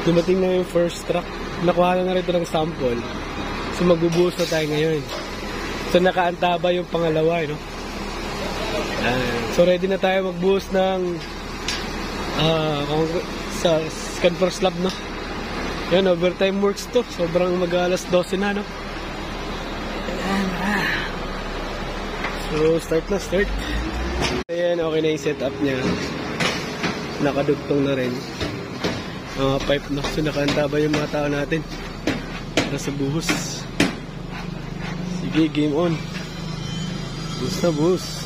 Dumating na yung first truck. Nakuha na rin ito ng sample. So magbubuhos na tayo ngayon. So nakaantaba yung pangalawa, no? So ready na tayo magbuhos ng sa second floor slab, no? Yan, overtime works to. Sobrang mag-alas 12 na, no? So start. Ayan, okay na yung setup niya. Nakadugtong na rin mga pipe, no? So nakaantaba yung mga tao natin para sa buhos. Sige, game on. Buhos na buhos.